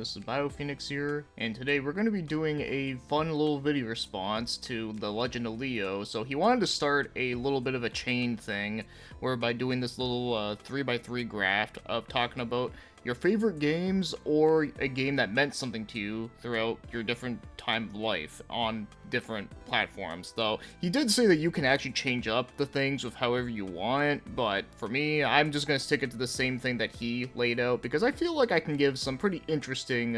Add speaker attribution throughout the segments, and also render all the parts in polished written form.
Speaker 1: this is BioPhoenix here, and today we're going to be doing a fun little video response to The Legend of Leo. So he wanted to start a little bit of a chain thing, whereby doing this little 3x3 graph of talking about your favorite games or a game that meant something to you throughout your different time of life on different platforms. Though he did say that you can actually change up the things with however you want, but for me, I'm just going to stick it to the same thing that he laid out because I feel like I can give some pretty interesting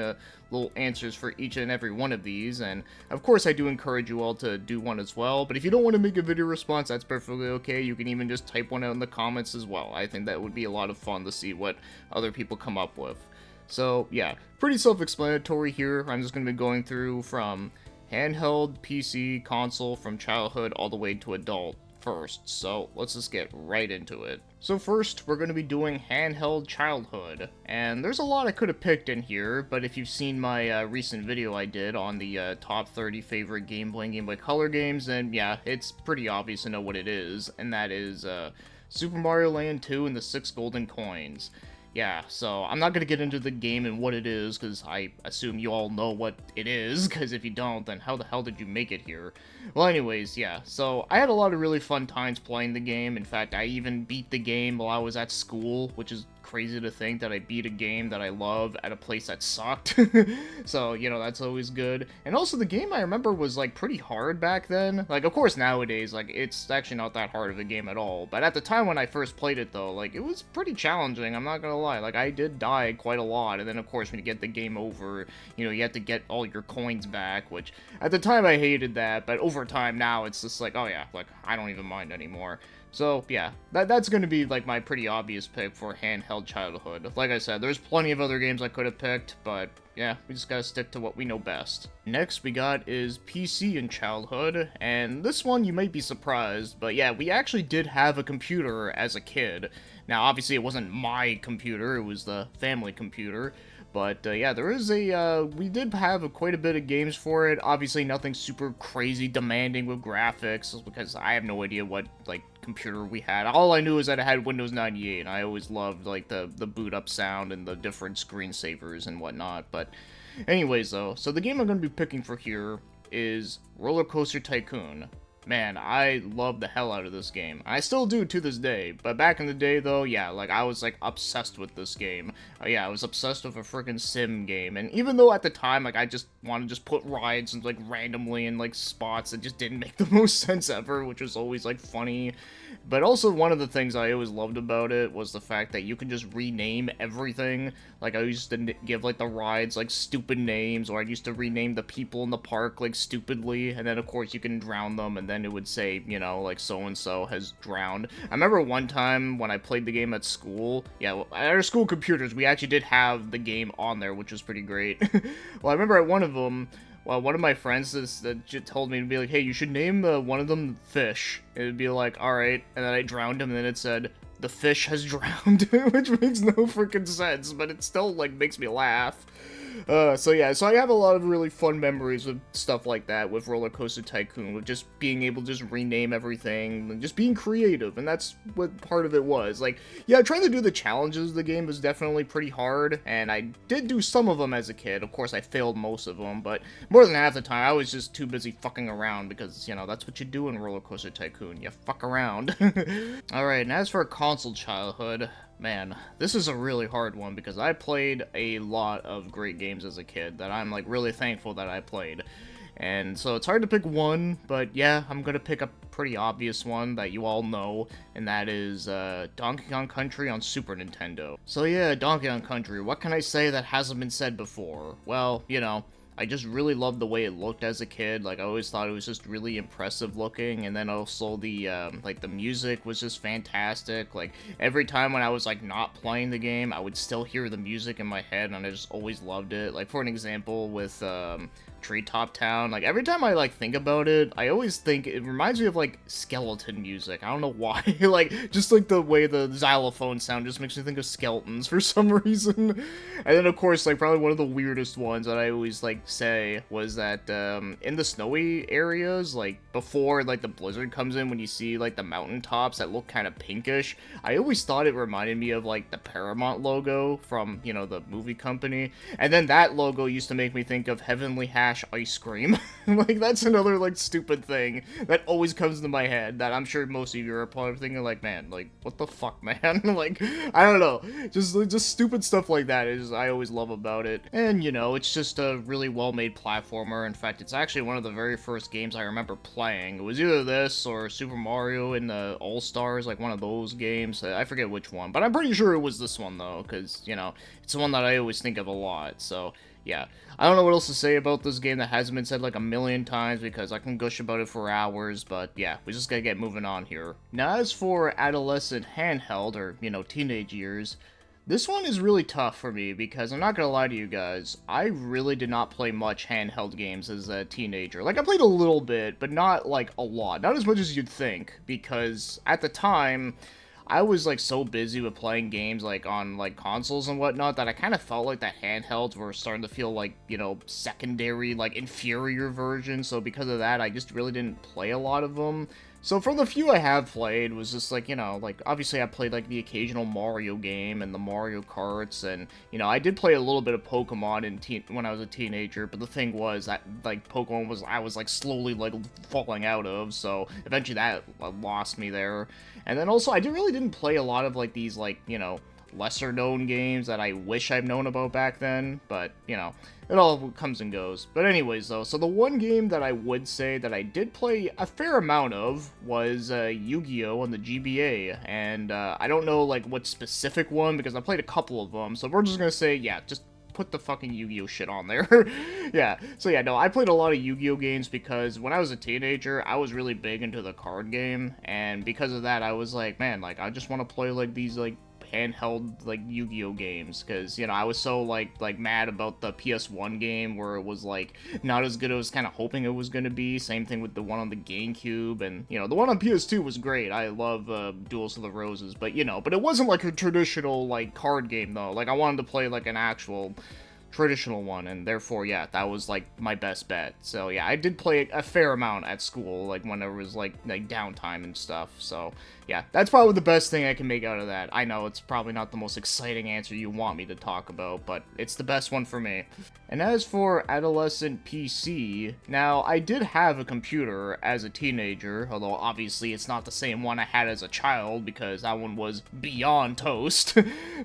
Speaker 1: little answers for each and every one of these, and of course I do encourage you all to do one as well. But if you don't want to make a video response, that's perfectly okay. You can even just type one out in the comments as well. I think that would be a lot of fun to see what other people come up with. So yeah, pretty self-explanatory here. I'm just going to be going through from handheld, PC, console, from childhood all the way to adult first, so let's just get right into it. So first, we're going to be doing handheld childhood, and there's a lot I could have picked in here, but if you've seen my recent video I did on the top 30 favorite Game Boy and Game Boy Color games, then yeah, it's pretty obvious to know what it is, and that is Super Mario Land 2 and the 6 Golden Coins. Yeah, so I'm not going to get into the game and what it is, because I assume you all know what it is, because if you don't, then how the hell did you make it here? Well, anyways, yeah, so I had a lot of really fun times playing the game. In fact, I even beat the game while I was at school, which is crazy to think that I beat a game that I love at a place that sucked. So, you know, that's always good. And also, the game I remember was, like, pretty hard back then. Like, of course, nowadays, like, it's actually not that hard of a game at all. But at the time when I first played it, though, like, it was pretty challenging, I'm not gonna lie. Like, I did die quite a lot. And then, of course, when you get the game over, you know, you have to get all your coins back, which, at the time, I hated that. But over time now, it's just like, oh yeah, like, I don't even mind anymore. So, yeah, that's going to be, like, my pretty obvious pick for handheld childhood. Like I said, there's plenty of other games I could have picked, but, yeah, we just gotta stick to what we know best. Next we got is PC in childhood, and this one you might be surprised, but yeah, we actually did have a computer as a kid. Now, obviously it wasn't my computer, it was the family computer. But, yeah, there is we did have quite a bit of games for it. Obviously, nothing super crazy demanding with graphics, because I have no idea what, like, computer we had. All I knew is that it had Windows 98, and I always loved, like, the boot up sound and the different screensavers and whatnot. But, anyways, though, so the game I'm going to be picking for here is Roller Coaster Tycoon. Man, I love the hell out of this game. I still do to this day, but back in the day, though, yeah, like, I was, like, obsessed with this game. Yeah, I was obsessed with a freaking sim game, and even though at the time, like, I just wanted to just put rides, and, like, randomly in, like, spots that just didn't make the most sense ever, which was always, like, funny. But also, one of the things I always loved about it was the fact that you can just rename everything. Like, I used to give, like, the rides, like, stupid names, or I used to rename the people in the park, like, stupidly, and then, of course, you can drown them, and then it would say, you know, like, so-and-so has drowned. I remember one time when I played the game at school, yeah, well, at our school computers, we actually did have the game on there, which was pretty great. Well, I remember at one of them, well, one of my friends that told me to be like, hey, you should name one of them Fish. It would be like, alright, and then I drowned him, and then it said, the fish has drowned, which makes no freaking sense, but it still, like, makes me laugh. So yeah, so I have a lot of really fun memories with stuff like that with Roller Coaster Tycoon, with just being able to just rename everything, and just being creative, and that's what part of it was. Like, yeah, trying to do the challenges of the game was definitely pretty hard, and I did do some of them as a kid. Of course, I failed most of them, but more than half the time, I was just too busy fucking around, because, you know, that's what you do in Roller Coaster Tycoon, you fuck around. Alright, and as for console childhood, man, this is a really hard one because I played a lot of great games as a kid that I'm, like, really thankful that I played. And so it's hard to pick one, but yeah, I'm gonna pick a pretty obvious one that you all know, and that is Donkey Kong Country on Super Nintendo. So yeah, Donkey Kong Country, what can I say that hasn't been said before? Well, you know, I just really loved the way it looked as a kid. Like, I always thought it was just really impressive looking, and then also the, like, the music was just fantastic. Like, every time when I was, like, not playing the game, I would still hear the music in my head, and I just always loved it. Like, for an example, with, Treetop Town. Like, every time I, like, think about it, I always think it reminds me of, like, skeleton music. I don't know why. Like, just, like, the way the xylophone sound just makes me think of skeletons for some reason. And then, of course, like, probably one of the weirdest ones that I always, like, say was that, in the snowy areas, like, before, like, the blizzard comes in, when you see, like, the mountaintops that look kind of pinkish, I always thought it reminded me of, like, the Paramount logo from, you know, the movie company. And then that logo used to make me think of Heavenly Hash ice cream. Like, that's another, like, stupid thing that always comes into my head that I'm sure most of you are probably thinking, like, man, like, what the fuck, man? Like, I don't know. Just stupid stuff like that is I always love about it. And, you know, it's just a really well-made platformer. In fact, it's actually one of the very first games I remember playing. It was either this or Super Mario in the All-Stars, like one of those games. I forget which one, but I'm pretty sure it was this one, though, because, you know, it's the one that I always think of a lot, so yeah. I don't know what else to say about this game that hasn't been said like a million times, because I can gush about it for hours, but yeah, we just gotta get moving on here. Now, as for adolescent handheld, or, you know, teenage years, this one is really tough for me, because I'm not gonna lie to you guys, I really did not play much handheld games as a teenager. Like, I played a little bit, but not, like, a lot. Not as much as you'd think, because at the time, I was, like, so busy with playing games, like, on, like, consoles and whatnot, that I kind of felt like that handhelds were starting to feel like, you know, secondary, like, inferior versions, so because of that, I just really didn't play a lot of them. So from the few I have played, was just, like, you know, like, obviously I played, like, the occasional Mario game and the Mario Karts, and, you know, I did play a little bit of Pokemon when I was a teenager, but the thing was that, like, Pokemon I was, like, slowly, like, falling out of, so eventually that lost me there. And then also, I really didn't play a lot of, like, these, like, you know, lesser-known games that I wish I'd known about back then, but, you know, it all comes and goes. But anyways, though, so the one game that I would say that I did play a fair amount of was Yu-Gi-Oh! On the GBA, and I don't know, like, what specific one, because I played a couple of them, so we're just gonna say, yeah, just put the fucking Yu-Gi-Oh! Shit on there. Yeah, so yeah, no, I played a lot of Yu-Gi-Oh! Games because when I was a teenager, I was really big into the card game, and because of that, I was like, man, like, I just want to play, like, these, like, handheld, like, Yu-Gi-Oh! Games, because, you know, I was so, like, mad about the PS1 game, where it was, like, not as good as I was kind of hoping it was gonna be. Same thing with the one on the GameCube, and, you know, the one on PS2 was great. I love, Duels of the Roses, but, you know, but it wasn't, like, a traditional, like, card game, though. Like, I wanted to play, like, an actual traditional one, and therefore, yeah, that was, like, my best bet. So, yeah, I did play a fair amount at school, like, when there was, like downtime and stuff, so, yeah, that's probably the best thing I can make out of that. I know it's probably not the most exciting answer you want me to talk about, but it's the best one for me. And as for adolescent PC, now, I did have a computer as a teenager, although obviously it's not the same one I had as a child, because that one was beyond toast.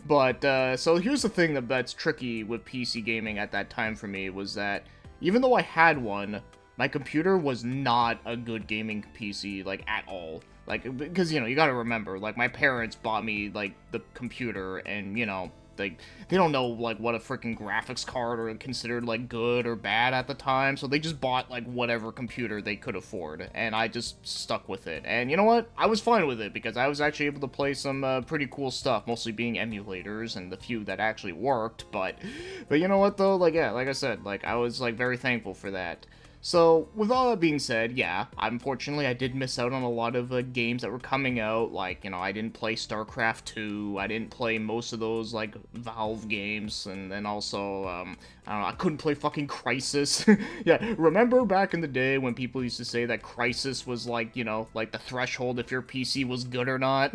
Speaker 1: But, so here's the thing that's tricky with PC gaming at that time for me, was that even though I had one, my computer was not a good gaming PC, like, at all. Like, because, you know, you gotta remember, like, my parents bought me, like, the computer, and, you know, like, they don't know, like, what a freaking graphics card are considered, like, good or bad at the time, so they just bought, like, whatever computer they could afford, and I just stuck with it. And you know what? I was fine with it, because I was actually able to play some pretty cool stuff, mostly being emulators, and the few that actually worked, but you know what, though? Like, yeah, like I said, like, I was, like, very thankful for that. So, with all that being said, yeah, unfortunately I did miss out on a lot of games that were coming out, like, you know, I didn't play StarCraft 2, I didn't play most of those, like, Valve games, and then also, I don't know, I couldn't play fucking Crysis. Yeah, remember back in the day when people used to say that Crysis was, like, you know, like the threshold if your PC was good or not?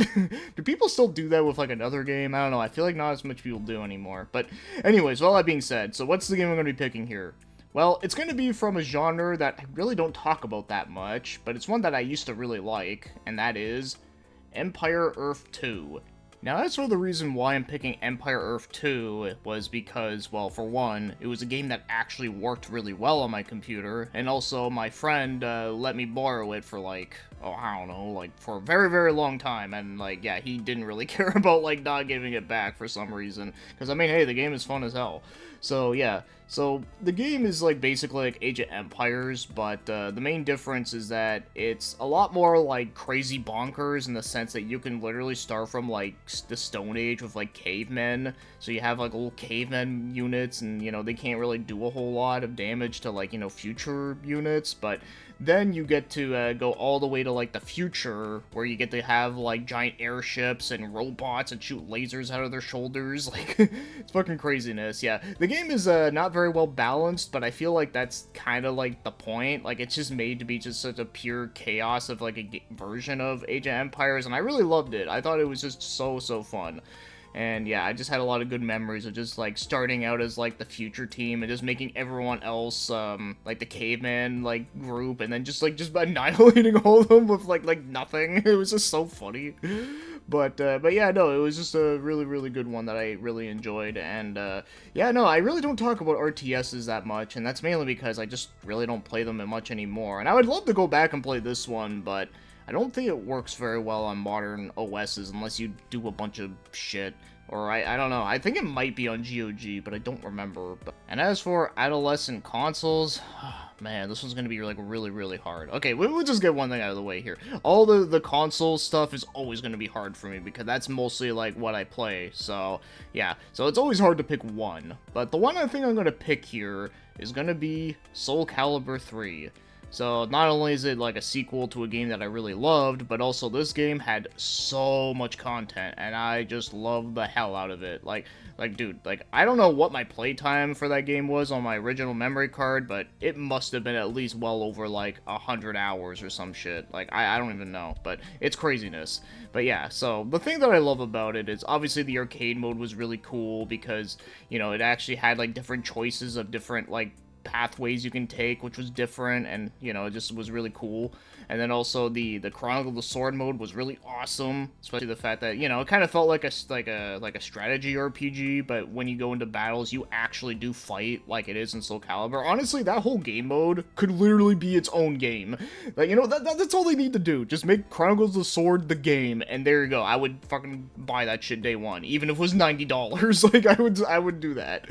Speaker 1: Do people still do that with, like, another game? I don't know, I feel like not as much people do anymore. But, anyways, with all that being said, so what's the game I'm going to be picking here? Well, it's going to be from a genre that I really don't talk about that much, but it's one that I used to really like, and that is Empire Earth 2. Now, as for the reason why I'm picking Empire Earth 2 was because, well, for one, it was a game that actually worked really well on my computer, and also my friend let me borrow it for, like, oh, I don't know, like, for a very, very long time, and, like, yeah, he didn't really care about, like, not giving it back for some reason, because, I mean, hey, the game is fun as hell. So, yeah, so the game is, like, basically like Age of Empires, but the main difference is that it's a lot more, like, crazy bonkers in the sense that you can literally start from, like, the Stone Age with like cavemen. So you have like little cavemen units, and you know they can't really do a whole lot of damage to like, you know, future units. But then you get to go all the way to like the future, where you get to have like giant airships and robots and shoot lasers out of their shoulders. Like it's fucking craziness. Yeah, the game is not very well balanced, but I feel like that's kind of like the point. Like it's just made to be just such a pure chaos of like a version of Age of Empires, and I really loved it. I thought it was just so fun. And yeah, I just had a lot of good memories of just like starting out as like the future team and just making everyone else like the caveman like group, and then just annihilating all of them with like nothing. It was just so funny. But yeah, no, it was just a really good one that I really enjoyed. And yeah, no, I really don't talk about RTSs that much, and that's mainly because I just really don't play them much anymore. And I would love to go back and play this one, but I don't think it works very well on modern OSs unless you do a bunch of shit. Or I don't know. I think it might be on GOG, but I don't remember. And as for adolescent consoles, man, this one's gonna be like really hard. Okay, we'll just get one thing out of the way here. All the console stuff is always gonna be hard for me because that's mostly like what I play. So yeah, so it's always hard to pick one. But the one I think I'm gonna pick here is gonna be Soul Calibur 3. So not only is it like a sequel to a game that I really loved, but also this game had so much content, and I just loved the hell out of it. Like dude, like I don't know what my playtime for that game was on my original memory card, but it must have been at least well over like 100 hours or some shit. Like I don't even know, but it's craziness. But yeah, so the thing that I love about it is obviously the arcade mode was really cool because, you know, it actually had like different choices of different like pathways you can take, which was different, and you know, it just was really cool. And then also the Chronicle of the Sword mode was really awesome, especially the fact that, you know, it kind of felt like a strategy RPG, but when you go into battles you actually do fight like it is in Soul Calibur. Honestly, that whole game mode could literally be its own game. Like, you know, that's all they need to do. Just make Chronicles of the Sword the game, and there you go. I would fucking buy that shit day one, even if it was $90. Like I would do that.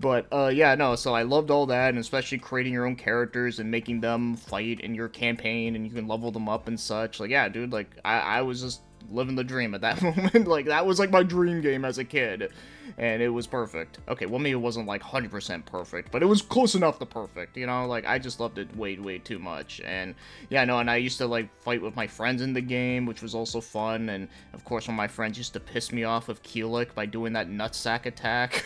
Speaker 1: But, yeah, no, so I loved all that, and especially creating your own characters and making them fight in your campaign, and you can level them up and such. Like, yeah, dude, like, I was just living the dream at that moment. Like, that was, like, my dream game as a kid, and it was perfect. Okay, well, maybe it wasn't, like, 100% perfect, but it was close enough to perfect, you know? Like, I just loved it way too much, and, yeah, no, and I used to, like, fight with my friends in the game, which was also fun, and, of course, when my friends used to piss me off with Keelik by doing that nutsack attack.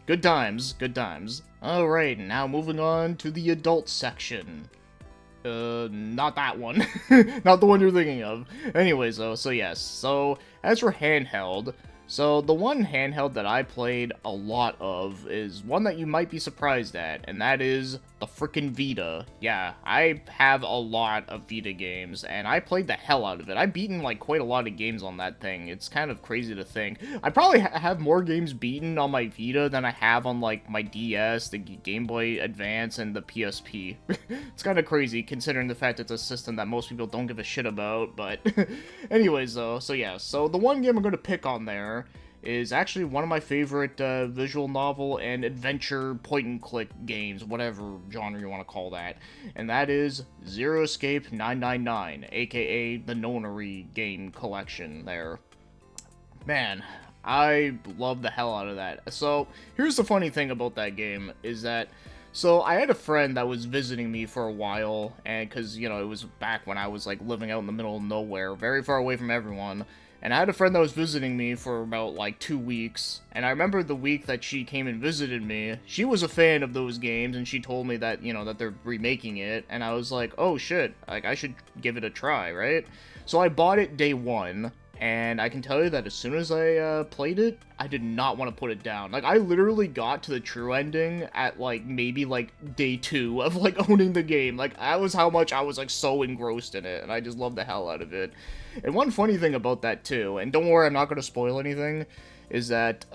Speaker 1: Good times, good times. Alright, now moving on to the adult section. Not that one. Not the one you're thinking of. Anyways, though, so yes. So, as for handheld, so the one handheld that I played a lot of is one that you might be surprised at, and that is the frickin' Vita. Yeah, I have a lot of Vita games, and I played the hell out of it. I've beaten, like, quite a lot of games on that thing. It's kind of crazy to think. I probably have more games beaten on my Vita than I have on, like, my DS, the Game Boy Advance, and the PSP. It's kind of crazy, considering the fact it's a system that most people don't give a shit about, but... Anyways, though, so yeah, so the one game I'm going to pick on there is actually one of my favorite visual novel and adventure point-and-click games, whatever genre you want to call that, and that is Zero Escape 999, aka the Nonary game collection there. Man, I love the hell out of that. So, here's the funny thing about that game, is that, so I had a friend that was visiting me for a while, and because, you know, it was back when I was, like, living out in the middle of nowhere, very far away from everyone. And I had a friend that was visiting me for about, like, 2 weeks, and I remember the week that she came and visited me, she was a fan of those games, and she told me that, you know, that they're remaking it, and I was like, oh shit, like, I should give it a try, right? So I bought it day one, and I can tell you that as soon as I played it, I did not want to put it down. Like, I literally got to the true ending at, like, maybe, like, day 2 of, like, owning the game. Like, that was how much I was, like, so engrossed in it, and I just loved the hell out of it. And one funny thing about that, too, and don't worry, I'm not going to spoil anything, is that,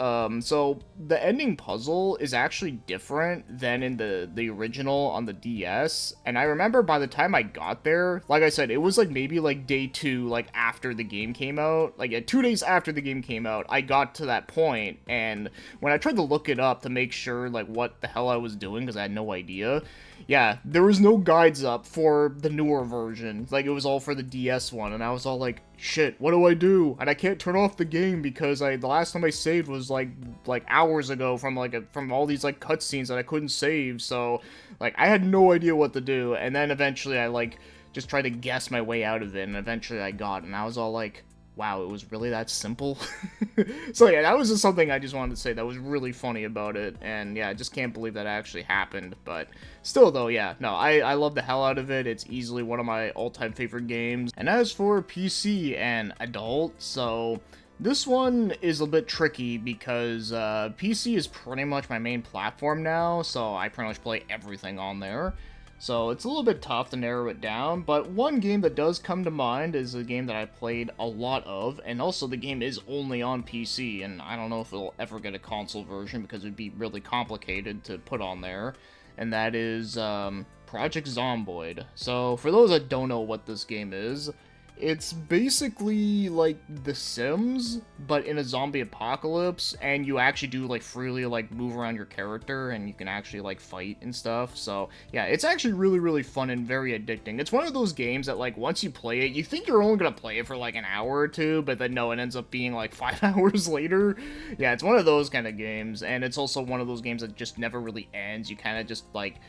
Speaker 1: so the ending puzzle is actually different than in the original on the DS, and I remember by the time I got there, like I said, it was like maybe like day 2, like after the game came out, like 2 days after the game came out, I got to that point, and when I tried to look it up to make sure like what the hell I was doing, because I had no idea, yeah, there was no guides up for the newer version. Like, it was all for the DS one, and I was all like, shit, what do I do? And I can't turn off the game because the last time I saved was like hours ago from from all these like cutscenes that I couldn't save. So like I had no idea what to do, and then eventually I like just tried to guess my way out of it, and eventually I got it, and I was all like, wow, it was really that simple? So yeah, that was just something I just wanted to say that was really funny about it, and yeah, I just can't believe that actually happened, but still though, yeah, no, I love the hell out of it. It's easily one of my all-time favorite games. And as for PC and adult, so this one is a bit tricky because PC is pretty much my main platform now, so I pretty much play everything on there. So it's a little bit tough to narrow it down, but one game that does come to mind is a game that I played a lot of, and also the game is only on PC, and I don't know if it'll ever get a console version because it'd be really complicated to put on there, and that is Project Zomboid. So for those that don't know what this game is, it's basically like The Sims, but in a zombie apocalypse, and you actually do like freely like move around your character, and you can actually like fight and stuff. So yeah, it's actually really fun and very addicting. It's one of those games that like once you play it, you think you're only gonna play it for like an hour or two, but then no, it ends up being like 5 hours later. Yeah, it's one of those kind of games, and it's also one of those games that just never really ends. You kind of just like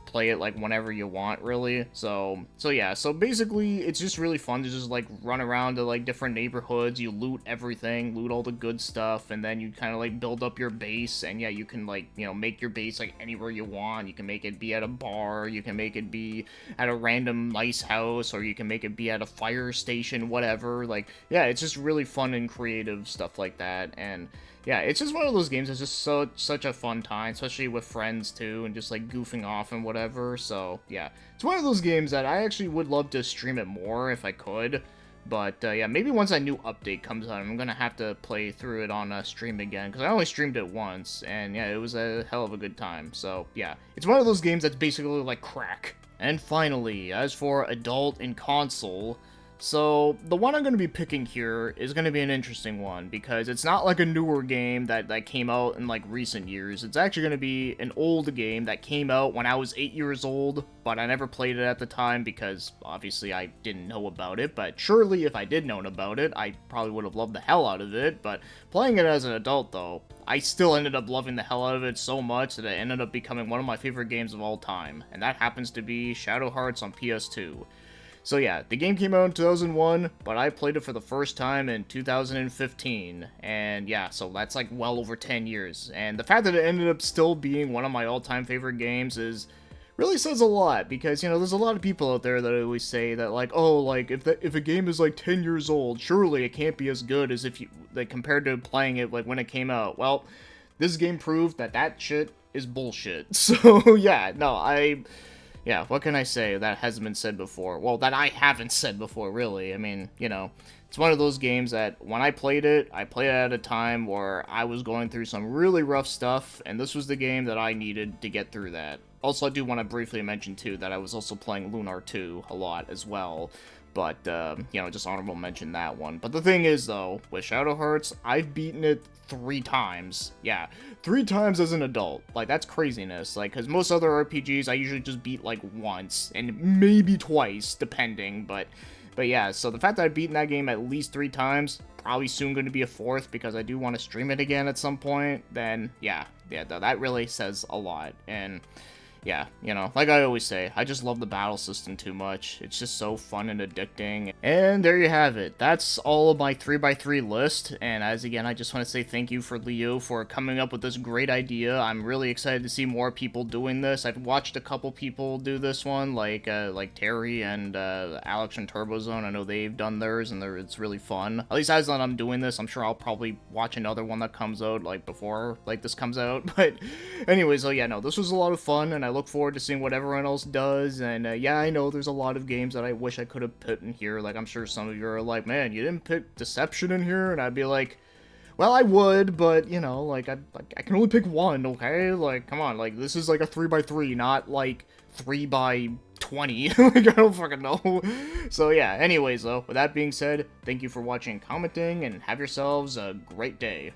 Speaker 1: play it like whenever you want, really. So yeah, so basically it's just really fun to just like run around to like different neighborhoods. You loot everything, loot all the good stuff, and then you kind of like build up your base. And yeah, you can like, you know, make your base like anywhere you want. You can make it be at a bar, you can make it be at a random nice house, or you can make it be at a fire station, whatever. Like, yeah, it's just really fun and creative stuff like that. And yeah, it's just one of those games that's just such a fun time, especially with friends too, and just like goofing off and whatever. So yeah, it's one of those games that I actually would love to stream it more if I could. But yeah, maybe once a new update comes out, I'm gonna have to play through it on stream again, because I only streamed it once, and yeah, it was a hell of a good time. So yeah, it's one of those games that's basically like crack. And finally, as for adult and console, so the one I'm going to be picking here is going to be an interesting one, because it's not like a newer game that came out in like recent years. It's actually going to be an old game that came out when I was 8 years old, but I never played it at the time because obviously I didn't know about it. But surely if I did know about it, I probably would have loved the hell out of it. But playing it as an adult though, I still ended up loving the hell out of it so much that it ended up becoming one of my favorite games of all time, and that happens to be Shadow Hearts on PS2. So yeah, the game came out in 2001, but I played it for the first time in 2015, and yeah, so that's like well over 10 years, and the fact that it ended up still being one of my all-time favorite games is really says a lot, because, you know, there's a lot of people out there that always say that, like, oh, like, if a game is, like, 10 years old, surely it can't be as good as if you, like, compared to playing it, like, when it came out. Well, this game proved that that shit is bullshit. So, yeah, no, yeah, what can I say that hasn't been said before? Well, that I haven't said before, really. I mean, you know, it's one of those games that when I played it at a time where I was going through some really rough stuff, and this was the game that I needed to get through that. Also, I do want to briefly mention, too, that I was also playing Lunar 2 a lot as well. But, you know, just honorable mention that one. But the thing is, though, with Shadow Hearts, I've beaten it 3 times. Yeah, 3 times as an adult. Like, that's craziness. Like, because most other RPGs, I usually just beat, like, once. And maybe twice, depending. But yeah, so the fact that I've beaten that game at least 3 times, probably soon going to be a 4th, because I do want to stream it again at some point, then, yeah, that really says a lot. And yeah, you know, like I always say, I just love the battle system too much. It's just so fun and addicting. And there you have it. That's all of my 3x3 list. And as again, I just want to say thank you for Leo for coming up with this great idea. I'm really excited to see more people doing this. I've watched a couple people do this one, like Terry and Alex from Turbozone. I know they've done theirs, and it's really fun. At least as I'm doing this, I'm sure I'll probably watch another one that comes out like before like this comes out. But anyways, so yeah, no, this was a lot of fun, and I look forward to seeing what everyone else does. And yeah, I know there's a lot of games that I wish I could have put in here. Like, I'm sure some of you are like, man, you didn't pick Deception in here, and I'd be like, well, I would, but, you know, like, I can only pick one, okay? Like, come on, like, this is like a 3x3, not like 3x20. Like, I don't fucking know. So yeah, anyways, though, with that being said, thank you for watching and commenting, and have yourselves a great day.